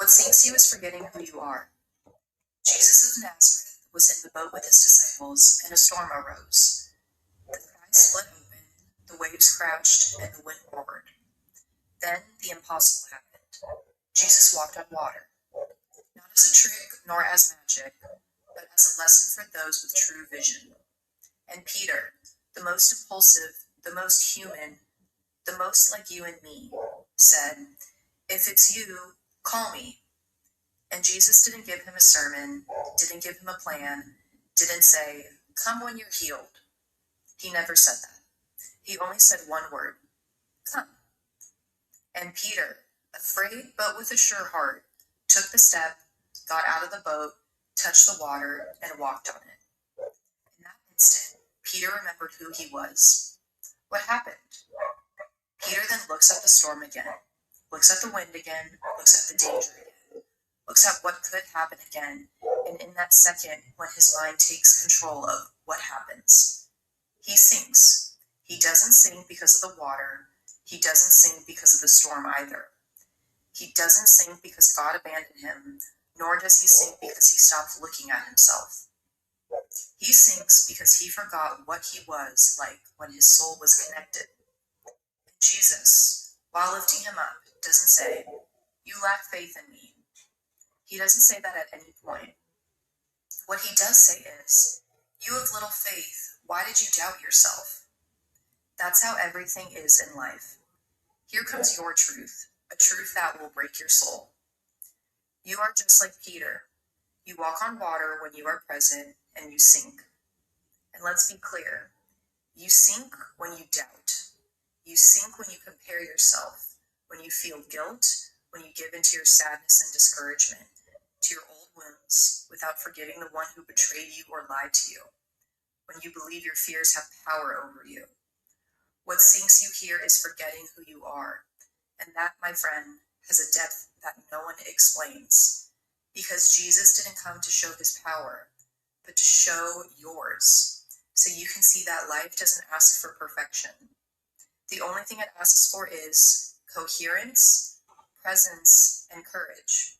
What sinks you is forgetting who you are. Jesus of Nazareth was in the boat with his disciples, and a storm arose. The sky split open, the waves crashed, and the wind roared. Then the impossible happened. Jesus walked on water. Not as a trick nor as magic, but as a lesson for those with true vision. And Peter, the most impulsive, the most human, the most like you and me, said, "If it's you, call me." And Jesus didn't give him a sermon, didn't give him a plan, didn't say, "Come when you're healed." He never said that. He only said one word, "Come." And Peter, afraid but with a sure heart, took the step, got out of the boat, touched the water, and walked on it. In that instant, Peter remembered who he was. What happened? Peter then looks at the storm again, looks at the wind again, looks at the danger again, looks at what could happen again, and in that second, when his mind takes control of what happens, he sinks. He doesn't sink because of the water. He doesn't sink because of the storm either. He doesn't sink because God abandoned him, nor does he sink because he stopped looking at himself. He sinks because he forgot what he was like when his soul was connected. Jesus, while lifting him up, doesn't say, "You lack faith in me." He doesn't say that at any point. What he does say is, "You have little faith. Why did you doubt yourself?" That's how everything is in life. Here comes your truth, a truth that will break your soul. You are just like Peter. You walk on water when you are present, and you sink. And let's be clear, you sink when you doubt. You sink when you compare yourself, when you feel guilt, when you give into your sadness and discouragement, to your old wounds, without forgiving the one who betrayed you or lied to you, when you believe your fears have power over you. What sinks you here is forgetting who you are, and that, my friend, has a depth that no one explains, because Jesus didn't come to show his power, but to show yours, so you can see that life doesn't ask for perfection. The only thing it asks for is coherence, presence, and courage.